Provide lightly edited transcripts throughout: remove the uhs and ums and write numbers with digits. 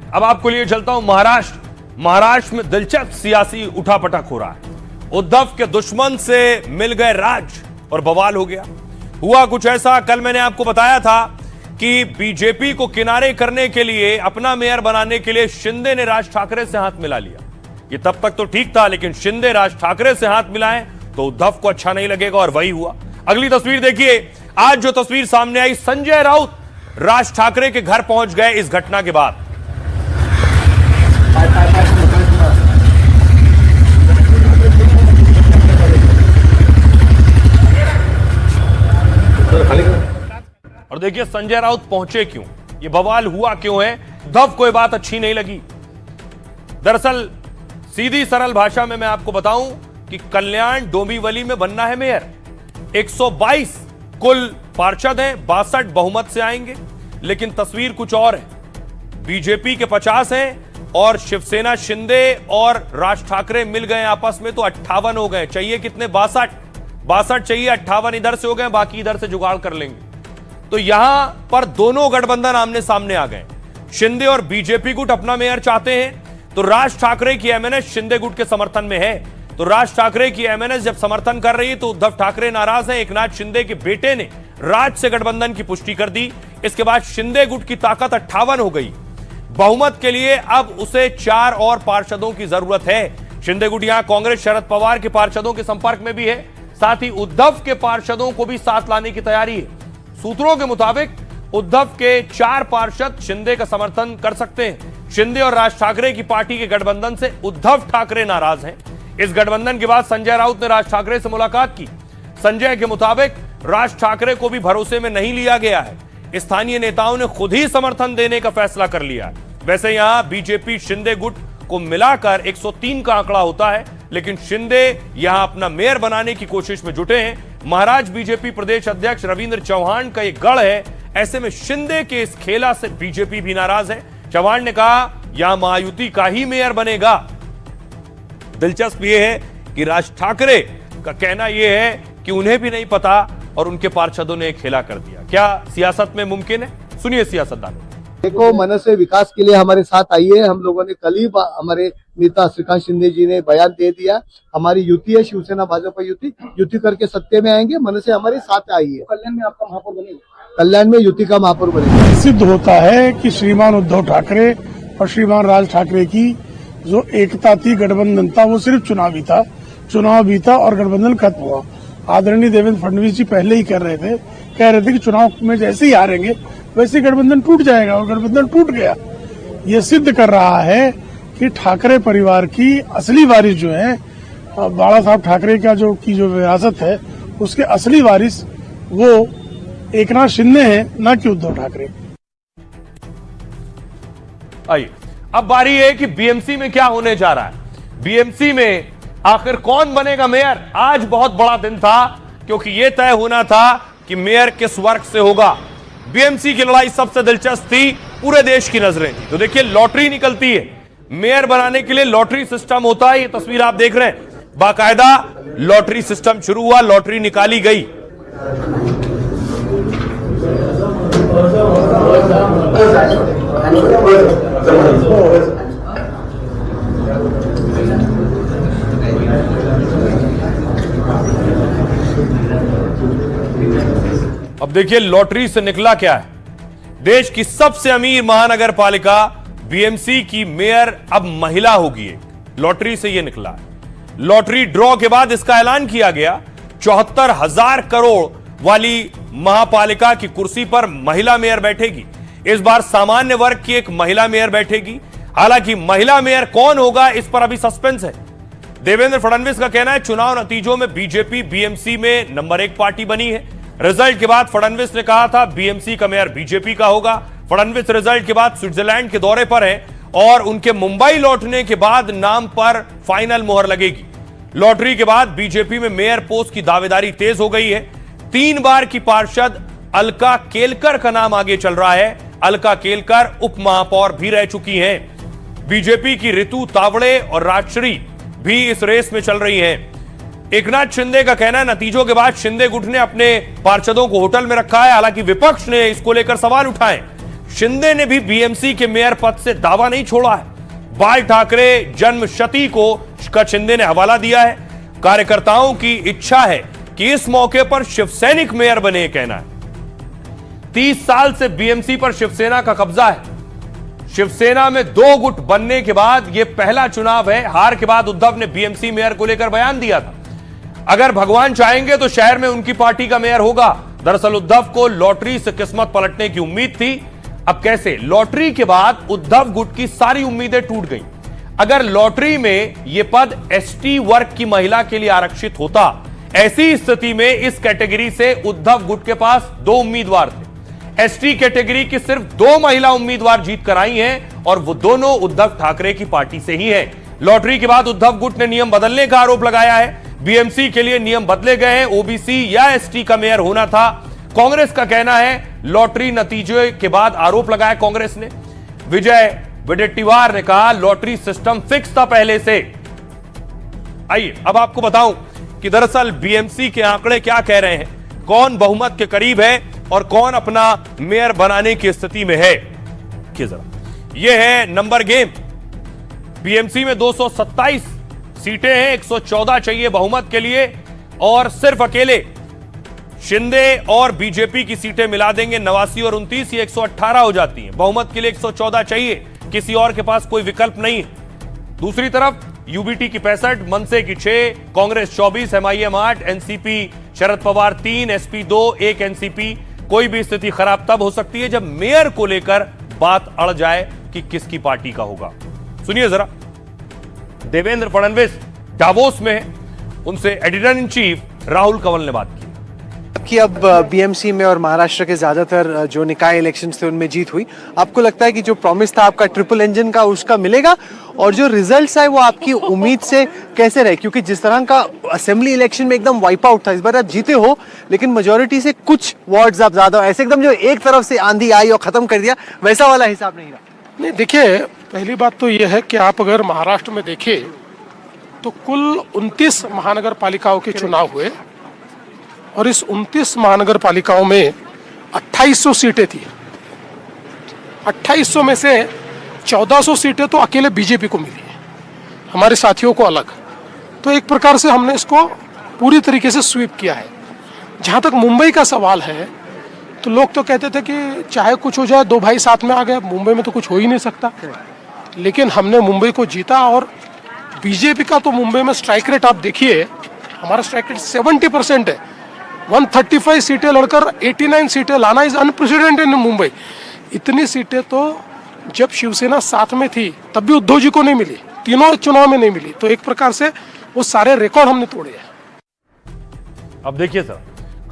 अब आपको लिए चलता हूं महाराष्ट्र में दिलचस्प सियासी उठापटक हो रहा है। उद्धव के दुश्मन से मिल गए राज और बवाल हो गया। हुआ कुछ ऐसा, कल मैंने आपको बताया था कि बीजेपी को किनारे करने के लिए, अपना मेयर बनाने के लिए शिंदे ने राज ठाकरे से हाथ मिला लिया। ये तब तक तो ठीक था, लेकिन शिंदे राज ठाकरे से हाथ मिलाएं तो उद्धव को अच्छा नहीं लगेगा, और वही हुआ। अगली तस्वीर देखिए। आज जो तस्वीर सामने आई, संजय राउत राज ठाकरे के घर पहुंच गए इस घटना के बाद। और देखिए संजय राउत पहुंचे क्यों, ये बवाल हुआ क्यों है, उद्धव को ये बात अच्छी नहीं लगी। दरअसल सीधी सरल भाषा में मैं आपको बताऊं कि कल्याण डोंबिवली में बनना है मेयर। 122 कुल पार्षद हैं, 62 बहुमत से आएंगे, लेकिन तस्वीर कुछ और है। बीजेपी के 50 हैं और शिवसेना शिंदे और राज ठाकरे मिल गए आपस में तो 58 हो गए। चाहिए कितने? 62 चाहिए, 58 इधर से हो गए, बाकी इधर से जुगाड़ कर लेंगे। तो यहां पर दोनों गठबंधन आमने सामने आ गए। शिंदे और बीजेपी गुट अपना मेयर चाहते हैं, तो राज ठाकरे की एमएनएस शिंदे गुट के समर्थन में है। तो राज ठाकरे की एमएनएस जब समर्थन कर रही है तो उद्धव ठाकरे नाराज हैं। एकनाथ शिंदे के बेटे ने राज से गठबंधन की पुष्टि कर दी। इसके बाद शिंदे गुट की ताकत 58 हो गई। बहुमत के लिए अब उसे 4 और पार्षदों की जरूरत है। शिंदे गुट यहां कांग्रेस शरद पवार के पार्षदों के संपर्क में भी है, साथ ही उद्धव के पार्षदों को भी साथ लाने की तैयारी है। सूत्रों के मुताबिक उद्धव के 4 पार्षद शिंदे का समर्थन कर सकते हैं। शिंदे और राज ठाकरे की पार्टी के गठबंधन से उद्धव ठाकरे नाराज हैं। इस गठबंधन के बाद संजय राउत ने राज ठाकरे से मुलाकात की। संजय के मुताबिक राज ठाकरे को भी भरोसे में नहीं लिया गया है। स्थानीय नेताओं ने खुद ही समर्थन देने का फैसला कर लिया है। वैसे यहां बीजेपी शिंदे गुट को मिलाकर 103 का आंकड़ा होता है, लेकिन शिंदे यहां अपना मेयर बनाने की कोशिश में जुटे हैं। महाराज बीजेपी प्रदेश अध्यक्ष रविंद्र चौहान का यह गढ़ है। ऐसे में शिंदे के इस खेला से बीजेपी भी नाराज है। चौहान ने कहा यहां महायुति का ही मेयर बनेगा। दिलचस्प यह है कि राज ठाकरे का कहना यह है कि उन्हें भी नहीं पता और उनके पार्षदों ने खेला कर दिया। क्या सियासत में मुमकिन है? सुनिए सियासतदानों। देखो, मन से विकास के लिए हमारे साथ आइए। हम लोगों ने कल ही हमारे नेता श्रीकांत शिंदे जी ने बयान दे दिया, हमारी युति है, शिवसेना भाजपा युति करके सत्ते में आएंगे। मन से हमारे साथ आइए। कल्याण में आपका महापौर बनेगा? कल्याण में युति का महापौर बनेगा। सिद्ध होता है कि श्रीमान उद्धव ठाकरे और श्रीमान राज ठाकरे की जो एकता थी, गठबंधन था, वो सिर्फ चुनावी था और गठबंधन खत्म हुआ। आदरणीय देवेंद्र फडणवीस जी पहले ही कह रहे थे कि चुनाव में जैसे ही हारेंगे वैसे गठबंधन टूट जाएगा, और गठबंधन टूट गया। ये सिद्ध कर रहा है कि ठाकरे परिवार की असली वारिस जो है, बाला साहब ठाकरे का जो विरासत है, उसके असली वारिस वो एकनाथ शिंदे हैं, ना कि उद्धव ठाकरे। आइए अब बारी है कि बीएमसी में क्या होने जा रहा है। बीएमसी में आखिर कौन बनेगा मेयर? आज बहुत बड़ा दिन था, क्योंकि यह तय होना था कि मेयर किस वर्ग से होगा। बीएमसी की लड़ाई सबसे दिलचस्प थी, पूरे देश की नजरें थी। तो देखिए लॉटरी निकलती है, मेयर बनाने के लिए लॉटरी सिस्टम होता है। ये तस्वीर आप देख रहे हैं, बाकायदा लॉटरी सिस्टम शुरू हुआ, लॉटरी निकाली गई। अब देखिए लॉटरी से निकला क्या है। देश की सबसे अमीर महानगर पालिका बीएमसी की मेयर अब महिला होगी। लॉटरी से यह निकला है। लॉटरी ड्रॉ के बाद इसका ऐलान किया गया। 74,000 करोड़ वाली महापालिका की कुर्सी पर महिला मेयर बैठेगी। इस बार सामान्य वर्ग की एक महिला मेयर बैठेगी। हालांकि महिला मेयर कौन होगा, इस पर अभी सस्पेंस है। देवेंद्र फडणवीस का कहना है चुनाव नतीजों में बीजेपी बीएमसी में नंबर 1 पार्टी बनी है। रिजल्ट के बाद फडणवीस ने कहा था बीएमसी का मेयर बीजेपी का होगा। फडणवीस रिजल्ट के बाद स्विट्जरलैंड के दौरे पर हैं और उनके मुंबई लौटने के बाद नाम पर फाइनल मोहर लगेगी। लॉटरी के बाद बीजेपी में मेयर पोस्ट की दावेदारी तेज हो गई है। 3 बार की पार्षद अलका केलकर का नाम आगे चल रहा है। अलका केलकर उप महापौर भी रह चुकी हैं। बीजेपी की ऋतु तावड़े और राजश्री भी इस रेस में चल रही हैं। एकनाथ शिंदे का कहना है नतीजों के बाद शिंदे गुट ने अपने पार्षदों को होटल में रखा है। हालांकि विपक्ष ने इसको लेकर सवाल उठाए। शिंदे ने भी बीएमसी के मेयर पद से दावा नहीं छोड़ा है। बाल ठाकरे जन्मशती को शिंदे ने हवाला दिया है। कार्यकर्ताओं की इच्छा है कि इस मौके पर शिवसैनिक मेयर बने, कहना है। 30 साल से बीएमसी पर शिवसेना का कब्जा है। शिवसेना में 2 गुट बनने के बाद यह पहला चुनाव है। हार के बाद उद्धव ने बीएमसी मेयर को लेकर बयान दिया था, अगर भगवान चाहेंगे तो शहर में उनकी पार्टी का मेयर होगा। दरअसल उद्धव को लॉटरी से किस्मत पलटने की उम्मीद थी। अब कैसे? लॉटरी के बाद उद्धव गुट की सारी उम्मीदें टूट गईं। अगर लॉटरी में यह पद एसटी वर्ग की महिला के लिए आरक्षित होता, ऐसी स्थिति में इस कैटेगरी से उद्धव गुट के पास 2 उम्मीदवार थे। एसटी कैटेगरी की सिर्फ 2 महिला उम्मीदवार जीत कर आई हैं और वो दोनों उद्धव ठाकरे की पार्टी से ही हैं। लॉटरी के बाद उद्धव गुट ने नियम बदलने का आरोप लगाया है। बीएमसी के लिए नियम बदले गए हैं। ओबीसी या एसटी का मेयर होना था। कांग्रेस का कहना है लॉटरी नतीजे के बाद आरोप लगाया कांग्रेस ने। विजय वडेट्टीवार ने कहा लॉटरी सिस्टम फिक्स था पहले से। आइए अब आपको बताऊं कि दरअसल बीएमसी के आंकड़े क्या कह रहे हैं, कौन बहुमत के करीब है और कौन अपना मेयर बनाने की स्थिति में है। जरा यह है नंबर गेम। बीएमसी में 227 सीटें हैं, 114 चाहिए बहुमत के लिए और सिर्फ अकेले शिंदे और बीजेपी की सीटें मिला देंगे 89 और 29, ये 118 हो जाती हैं। बहुमत के लिए 114 चाहिए, किसी और के पास कोई विकल्प नहीं है। दूसरी तरफ यूबीटी की 65, मनसे की 6, Congress 24, MIM 8, NCP Sharad Pawar 3, SP 2, 1 NCP. कोई भी स्थिति खराब तब हो सकती है जब मेयर को लेकर बात अड़ जाए कि किसकी पार्टी का होगा। सुनिए जरा, देवेंद्र फडणवीस डावोस में है, उनसे editor in chief Rahul Kanwal ने बात की कि अब बीएमसी में और महाराष्ट्र के ज्यादातर जो निकाय इलेक्शंस थे उनमें जीत हुई। आपको लगता है कि जो प्रॉमिस था आपका ट्रिपल इंजन का उसका मिलेगा, और जो रिजल्ट्स आए वो आपकी उम्मीद से कैसे रहे? क्योंकि जिस तरह का असेंबली इलेक्शन में एकदम वाइप आउट था, इस बार आप जीते हो लेकिन मेजोरिटी से कुछ वार्ड्स आप ज्यादा, ऐसे एकदम जो एक तरफ से आंधी आई और खत्म कर दिया, वैसा वाला हिसाब नहीं रहा। नहीं, देखिए पहली बात तो यह है कि आप अगर महाराष्ट्र में देखें तो कुल 29 महानगर पालिकाओं के चुनाव हुए और इस 29 महानगर पालिकाओं में 2800 सीटें थी। 2800 में से 1400 सीटें तो अकेले बीजेपी को मिली है, हमारे साथियों को अलग। तो एक प्रकार से हमने इसको पूरी तरीके से स्वीप किया है। जहाँ तक मुंबई का सवाल है तो लोग तो कहते थे कि चाहे कुछ हो जाए 2 भाई साथ में आ गए, मुंबई में तो कुछ हो ही नहीं सकता। लेकिन हमने मुंबई को जीता और बीजेपी का तो मुंबई में स्ट्राइक रेट आप देखिए, हमारा स्ट्राइक रेट 70% है। 135 सीटें लड़कर 89 सीटें लाना इज अनप्रेसिडेंटेड इन मुंबई। इतनी सीटें तो जब शिवसेना साथ में थी तब भी उद्धव जी को नहीं मिली, तीनों चुनाव में नहीं मिली। तो एक प्रकार से वो सारे रिकॉर्ड हमने तोड़े हैं। अब देखिए सर,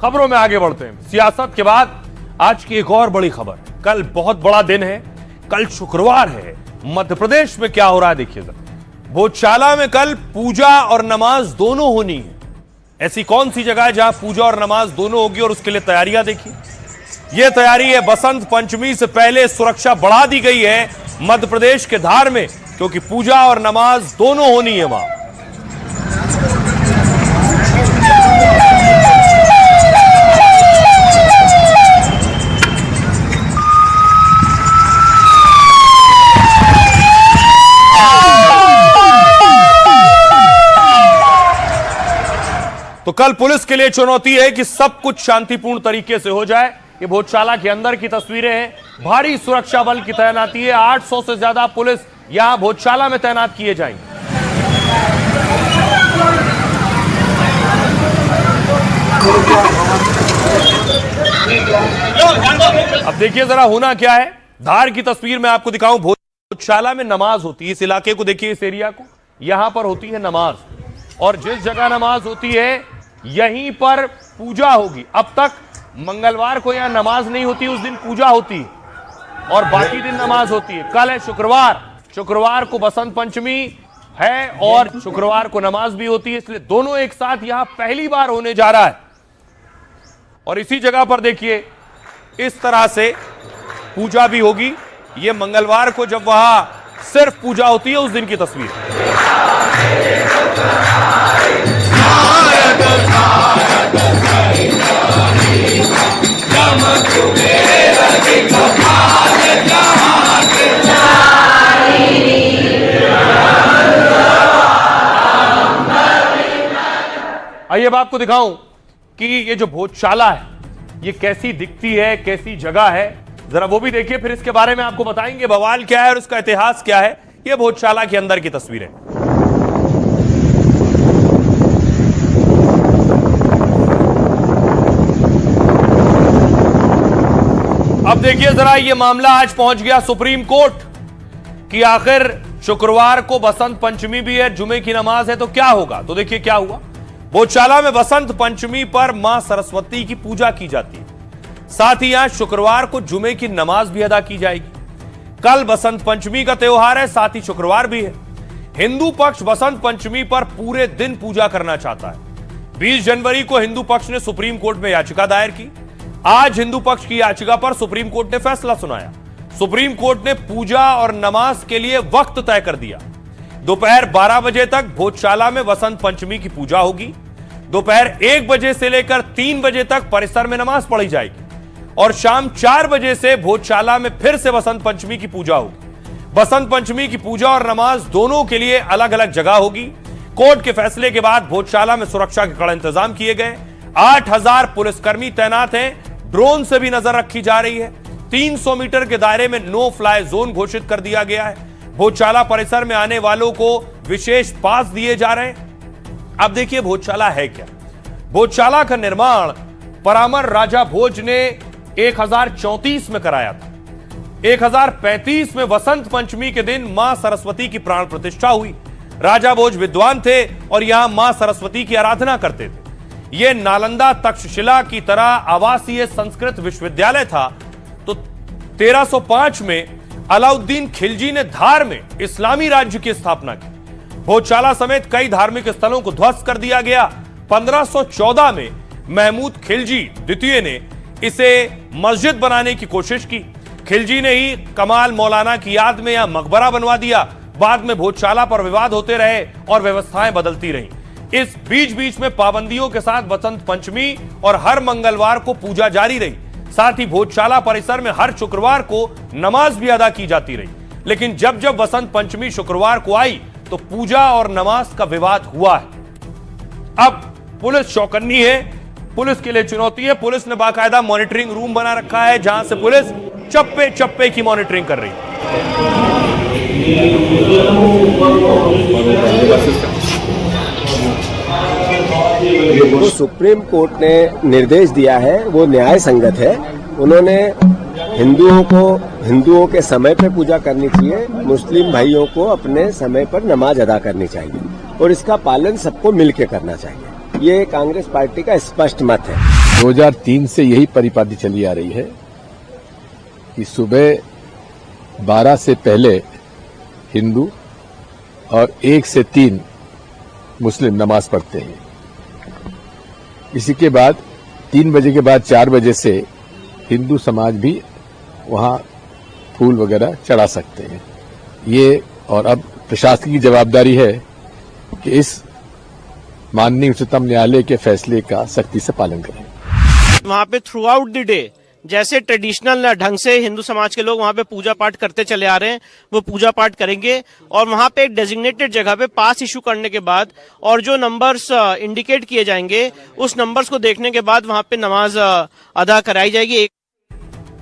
खबरों में आगे बढ़ते हैं। सियासत के बाद आज की एक और बड़ी खबर, कल बहुत बड़ा दिन है, कल शुक्रवार है। मध्य प्रदेश में क्या हो रहा है देखिए सर। भोजशाला में कल पूजा और नमाज दोनों होनी है। ऐसी कौन सी जगह है जहां पूजा और नमाज दोनों होगी और उसके लिए तैयारियां देखिए। यह तैयारी है, बसंत पंचमी से पहले सुरक्षा बढ़ा दी गई है मध्य प्रदेश के धार में, क्योंकि पूजा और नमाज दोनों होनी है वहां। तो कल पुलिस के लिए चुनौती है कि सब कुछ शांतिपूर्ण तरीके से हो जाए। ये भोजशाला के अंदर की तस्वीरें हैं, भारी सुरक्षा बल की तैनाती है। 800 से ज्यादा पुलिस यहां भोजशाला में तैनात किए जाएंगे। अब देखिए जरा होना क्या है, धार की तस्वीर मैं आपको दिखाऊं। भोजशाला में नमाज होती है, इस इलाके को देखिए, इस एरिया को, यहां पर होती है नमाज, और जिस जगह नमाज होती है यहीं पर पूजा होगी। अब तक मंगलवार को यहां नमाज नहीं होती, उस दिन पूजा होती है और बाकी दिन नमाज होती है। कल है शुक्रवार, शुक्रवार को बसंत पंचमी है और शुक्रवार को नमाज भी होती है, इसलिए दोनों एक साथ यहां पहली बार होने जा रहा है। और इसी जगह पर देखिए इस तरह से पूजा भी होगी। यह मंगलवार को जब वहां सिर्फ पूजा होती है उस दिन की तस्वीर। आइए अब आपको दिखाऊं कि ये जो भोजशाला है ये कैसी दिखती है, कैसी जगह है, जरा वो भी देखिए, फिर इसके बारे में आपको बताएंगे बवाल क्या है और उसका इतिहास क्या है। ये भोजशाला के अंदर की तस्वीरें। अब देखिए जरा, ये मामला आज पहुंच गया सुप्रीम कोर्ट कि आखिर शुक्रवार को बसंत पंचमी भी है, जुमे की नमाज है, तो क्या होगा। तो देखिए क्या हुआ। भोजशाला में बसंत पंचमी पर मां सरस्वती की पूजा की जाती है, साथ ही यहां शुक्रवार को जुमे की नमाज भी अदा की जाएगी। कल बसंत पंचमी का त्योहार है, साथ ही शुक्रवार भी है। हिंदू पक्ष बसंत पंचमी पर पूरे दिन पूजा करना चाहता है। 20 जनवरी को हिंदू पक्ष ने सुप्रीम कोर्ट में याचिका दायर की। आज हिंदू पक्ष की याचिका पर सुप्रीम कोर्ट ने फैसला सुनाया। सुप्रीम कोर्ट ने पूजा और नमाज के लिए वक्त तय कर दिया। दोपहर 12 बजे तक भोजशाला में बसंत पंचमी की पूजा होगी। दोपहर 1 बजे से लेकर 3 बजे तक परिसर में नमाज पढ़ी जाएगी और शाम 4 बजे से भोजशाला में फिर से बसंत पंचमी की पूजा होगी। बसंत पंचमी की पूजा और नमाज दोनों के लिए अलग अलग जगह होगी। कोर्ट के फैसले के बाद भोजशाला में सुरक्षा के कड़े इंतजाम किए गए। 8000 पुलिसकर्मी तैनात हैं। ड्रोन से भी नजर रखी जा रही है। 300 मीटर के दायरे में नो फ्लाई जोन घोषित कर दिया गया है। भोजशाला परिसर में आने वालों को विशेष पास दिए जा रहे हैं। अब देखिए भोजशाला है क्या। भोजशाला का निर्माण परामर राजा भोज ने 1034 में कराया था। 1035 में वसंत पंचमी के दिन मां सरस्वती की प्राण प्रतिष्ठा हुई। राजा भोज विद्वान थे और यहां मां सरस्वती की आराधना करते थे। यह नालंदा तक्षशिला की तरह आवासीय संस्कृत विश्वविद्यालय था। तो 1305 में अलाउद्दीन खिलजी ने धार में इस्लामी राज्य की स्थापना की। भोजशाला समेत कई धार्मिक स्थलों को ध्वस्त कर दिया गया। 1514 में महमूद खिलजी द्वितीय ने इसे मस्जिद बनाने की कोशिश की। खिलजी ने ही कमाल मौलाना की याद में यह मकबरा बनवा दिया। बाद में भोजशाला पर विवाद होते रहे और व्यवस्थाएं बदलती रहीं। इस बीच में पाबंदियों के साथ बसंत पंचमी और हर मंगलवार को पूजा जारी रही। साथ ही भोजशाला परिसर में हर शुक्रवार को नमाज भी अदा की जाती रही। लेकिन जब जब बसंत पंचमी शुक्रवार को आई तो पूजा और नमाज का विवाद हुआ है। अब पुलिस चौकन्नी है। पुलिस के लिए चुनौती है। पुलिस ने बाकायदा मॉनिटरिंग रूम बना रखा है जहां से पुलिस चप्पे चप्पे की मॉनिटरिंग कर रही है। जो सुप्रीम कोर्ट ने निर्देश दिया है वो न्याय संगत है। उन्होंने हिंदुओं के समय पे पूजा करनी चाहिए, मुस्लिम भाइयों को अपने समय पर नमाज अदा करनी चाहिए और इसका पालन सबको मिलकर करना चाहिए। ये कांग्रेस पार्टी का स्पष्ट मत है। 2003 से यही परिपाटी चली आ रही है कि सुबह 12 से पहले हिंदू और 1 से 3 मुस्लिम नमाज पढ़ते हैं। इसी के बाद 3 बजे के बाद 4 बजे से हिंदू समाज भी वहां फूल वगैरह चढ़ा सकते हैं। ये और अब प्रशासन की जवाबदारी है कि इस माननीय उच्चतम न्यायालय के फैसले का सख्ती से पालन करें। वहाँ पे थ्रू आउट द डे जैसे ट्रेडिशनल ढंग से हिंदू समाज के लोग वहाँ पे पूजा पाठ करते चले आ रहे हैं, वो पूजा पाठ करेंगे और वहाँ पे एक डेजिग्नेटेड जगह पे पास इशू करने के बाद और जो नंबर्स इंडिकेट किए जाएंगे उस नंबर्स को देखने के बाद वहाँ पे नमाज अदा कराई जाएगी।